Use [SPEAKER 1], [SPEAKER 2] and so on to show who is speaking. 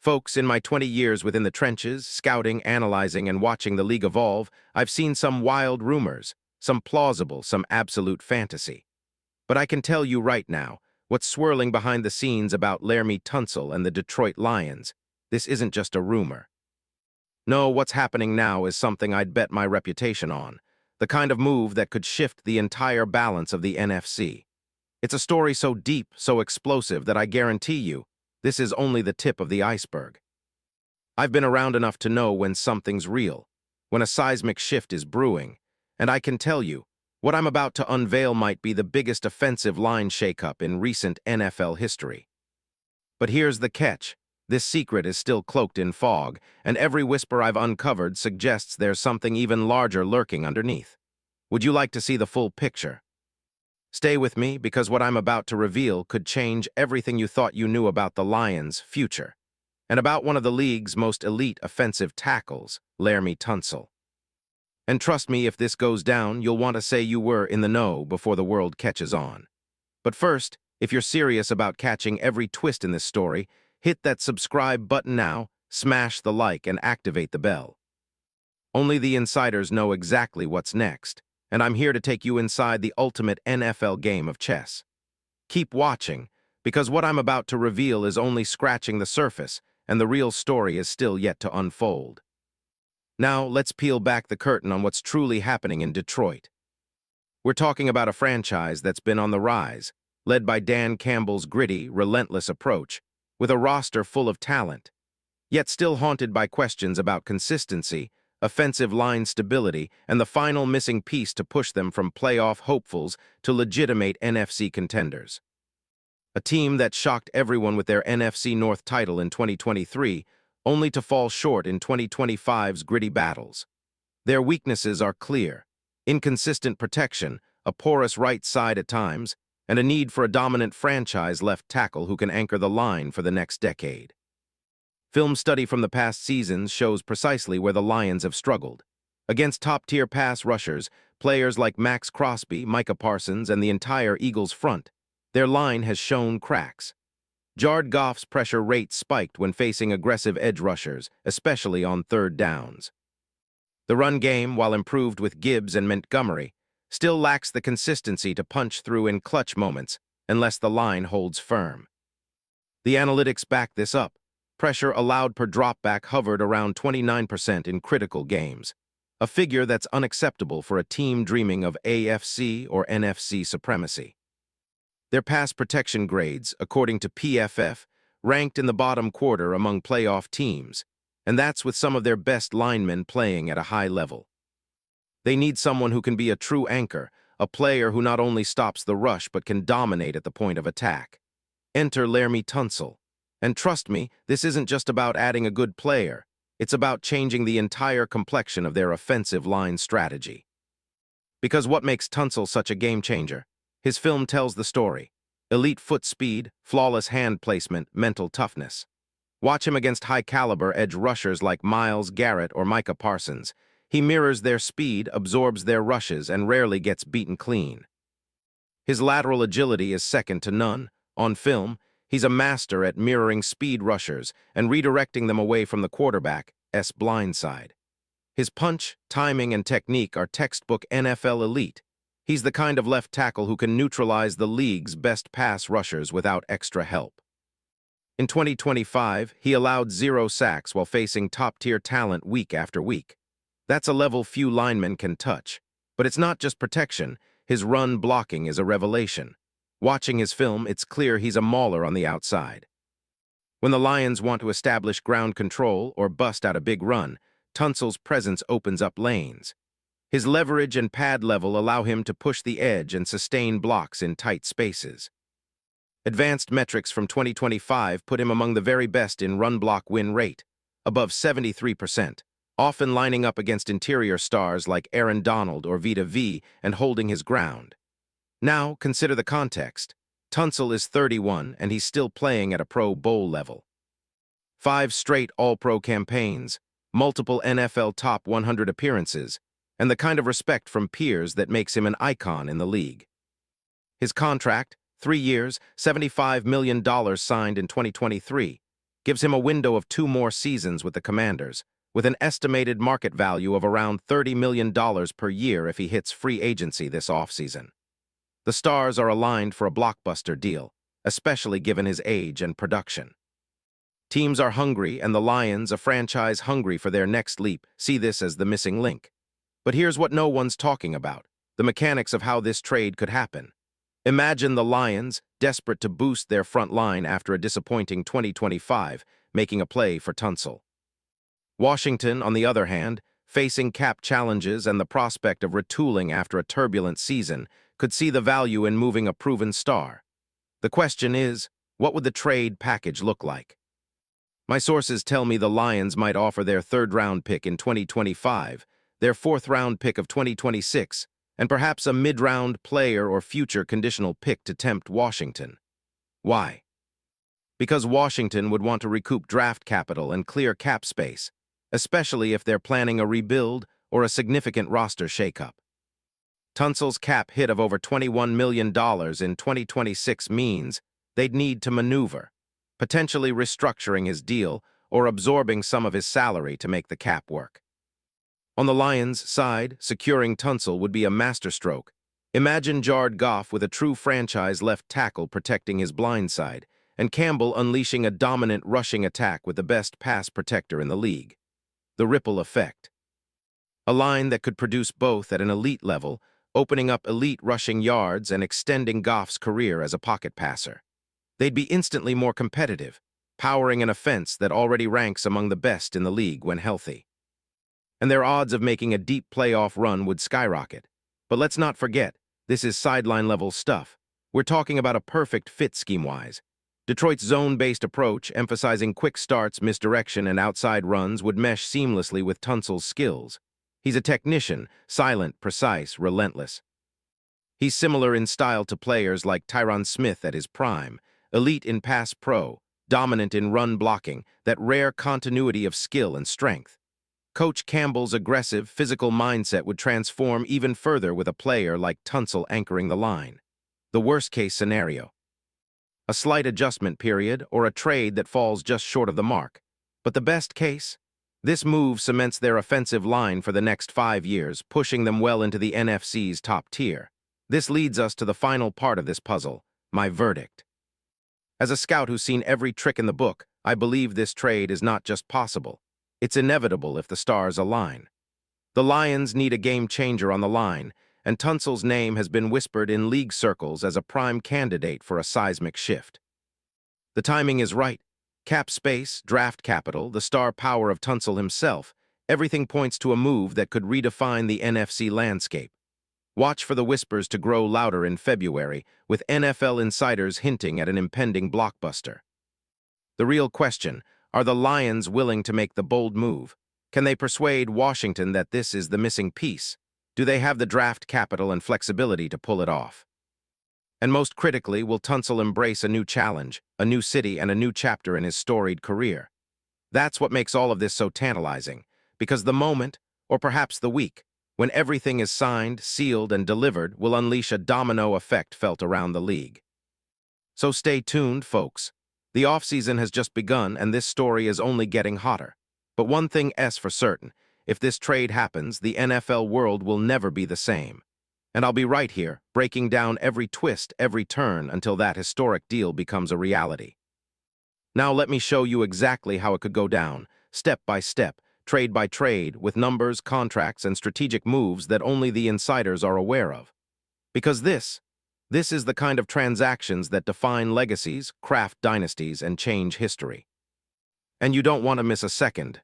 [SPEAKER 1] Folks, in my 20 years within the trenches, scouting, analyzing, and watching the league evolve, I've seen some wild rumors, some plausible, some absolute fantasy. But I can tell you right now, what's swirling behind the scenes about Laremy Tunsil and the Detroit Lions, this isn't just a rumor. No, what's happening now is something I'd bet my reputation on, the kind of move that could shift the entire balance of the NFC. It's a story so deep, so explosive that I guarantee you, this is only the tip of the iceberg. I've been around enough to know when something's real, when a seismic shift is brewing, and I can tell you, what I'm about to unveil might be the biggest offensive line shakeup in recent NFL history. But here's the catch. This secret is still cloaked in fog, and every whisper I've uncovered suggests there's something even larger lurking underneath. Would you like to see the full picture? Stay with me, because what I'm about to reveal could change everything you thought you knew about the Lions' future, and about one of the league's most elite offensive tackles, Laremy Tunsil. And trust me, if this goes down, you'll want to say you were in the know before the world catches on. But first, if you're serious about catching every twist in this story, hit that subscribe button now, smash the like, and activate the bell. Only the insiders know exactly what's next, and I'm here to take you inside the ultimate NFL game of chess. Keep watching, because what I'm about to reveal is only scratching the surface, and the real story is still yet to unfold. Now, let's peel back the curtain on what's truly happening in Detroit. We're talking about a franchise that's been on the rise, led by Dan Campbell's gritty, relentless approach, with a roster full of talent, yet still haunted by questions about consistency, offensive line stability, and the final missing piece to push them from playoff hopefuls to legitimate NFC contenders. A team that shocked everyone with their NFC North title in 2023, only to fall short in 2025's gritty battles. Their weaknesses are clear: inconsistent protection, a porous right side at times, and a need for a dominant franchise left tackle who can anchor the line for the next decade. Film study from the past seasons shows precisely where the Lions have struggled. Against top-tier pass rushers, players like Max Crosby, Micah Parsons, and the entire Eagles front, their line has shown cracks. Jared Goff's pressure rate spiked when facing aggressive edge rushers, especially on third downs. The run game, while improved with Gibbs and Montgomery, still lacks the consistency to punch through in clutch moments unless the line holds firm. The analytics back this up. Pressure allowed per dropback hovered around 29% in critical games, a figure that's unacceptable for a team dreaming of AFC or NFC supremacy. Their pass protection grades, according to PFF, ranked in the bottom quarter among playoff teams, and that's with some of their best linemen playing at a high level. They need someone who can be a true anchor, a player who not only stops the rush but can dominate at the point of attack. Enter Laremy Tunsil. And trust me, this isn't just about adding a good player. It's about changing the entire complexion of their offensive line strategy. Because what makes Tunsil such a game changer? His film tells the story. Elite foot speed, flawless hand placement, mental toughness. Watch him against high-caliber edge rushers like Myles Garrett or Micah Parsons. He mirrors their speed, absorbs their rushes, and rarely gets beaten clean. His lateral agility is second to none. On film, he's a master at mirroring speed rushers and redirecting them away from the quarterback's blindside. His punch, timing, and technique are textbook NFL elite. He's the kind of left tackle who can neutralize the league's best pass rushers without extra help. In 2025, he allowed 0 sacks while facing top-tier talent week after week. That's a level few linemen can touch. But it's not just protection. His run blocking is a revelation. Watching his film, it's clear he's a mauler on the outside. When the Lions want to establish ground control or bust out a big run, Tunsil's presence opens up lanes. His leverage and pad level allow him to push the edge and sustain blocks in tight spaces. Advanced metrics from 2025 put him among the very best in run block win rate, above 73%, often lining up against interior stars like Aaron Donald or Vita V and holding his ground. Now, consider the context. Tunsil is 31 and he's still playing at a Pro Bowl level. 5 straight All-Pro campaigns, multiple NFL top 100 appearances, and the kind of respect from peers that makes him an icon in the league. His contract, 3 years, $75 million signed in 2023. gives him a window of 2 more seasons with the Commanders, with an estimated market value of around $30 million per year if he hits free agency this offseason. The stars are aligned for a blockbuster deal, especially given his age and production. Teams are hungry, and the Lions, a franchise hungry for their next leap, see this as the missing link. But here's what no one's talking about: the mechanics of how this trade could happen. Imagine the Lions, desperate to boost their front line after a disappointing 2025, making a play for Tunsil. Washington, on the other hand, facing cap challenges and the prospect of retooling after a turbulent season, could see the value in moving a proven star. The question is, what would the trade package look like? My sources tell me the Lions might offer their third-round pick in 2025, their fourth-round pick of 2026, and perhaps a mid-round player or future conditional pick to tempt Washington. Why? Because Washington would want to recoup draft capital and clear cap space, especially if they're planning a rebuild or a significant roster shakeup. Tunsil's cap hit of over $21 million in 2026 means they'd need to maneuver, potentially restructuring his deal or absorbing some of his salary to make the cap work. On the Lions' side, securing Tunsil would be a masterstroke. Imagine Jared Goff with a true franchise left tackle protecting his blind side, and Campbell unleashing a dominant rushing attack with the best pass protector in the league. The ripple effect. A line that could produce both at an elite level, opening up elite rushing yards and extending Goff's career as a pocket passer. They'd be instantly more competitive, powering an offense that already ranks among the best in the league when healthy. And their odds of making a deep playoff run would skyrocket. But let's not forget, this is sideline-level stuff. We're talking about a perfect fit scheme-wise. Detroit's zone-based approach, emphasizing quick starts, misdirection, and outside runs, would mesh seamlessly with Tunsil's skills. He's a technician, silent, precise, relentless. He's similar in style to players like Tyron Smith at his prime, elite in pass pro, dominant in run blocking, that rare continuity of skill and strength. Coach Campbell's aggressive, physical mindset would transform even further with a player like Tunsil anchoring the line. The worst-case scenario: a slight adjustment period or a trade that falls just short of the mark. But the best case? This move cements their offensive line for the next 5 years, pushing them well into the NFC's top tier. This leads us to the final part of this puzzle, my verdict. As a scout who's seen every trick in the book, I believe this trade is not just possible. It's inevitable if the stars align. The Lions need a game-changer on the line, and Tunsil's name has been whispered in league circles as a prime candidate for a seismic shift. The timing is right. Cap space, draft capital, the star power of Tunsil himself, everything points to a move that could redefine the NFC landscape. Watch for the whispers to grow louder in February, with NFL insiders hinting at an impending blockbuster. The real question: are the Lions willing to make the bold move? Can they persuade Washington that this is the missing piece? Do they have the draft capital and flexibility to pull it off? And most critically, will Tunsil embrace a new challenge, a new city, and a new chapter in his storied career? That's what makes all of this so tantalizing, because the moment, or perhaps the week, when everything is signed, sealed, and delivered will unleash a domino effect felt around the league. So stay tuned, folks. The offseason has just begun, and this story is only getting hotter. But one thing is for certain: if this trade happens, the NFL world will never be the same. And I'll be right here, breaking down every twist, every turn, until that historic deal becomes a reality. Now let me show you exactly how it could go down, step by step, trade by trade, with numbers, contracts, and strategic moves that only the insiders are aware of. Because this is the kind of transactions that define legacies, craft dynasties, and change history. And you don't want to miss a second.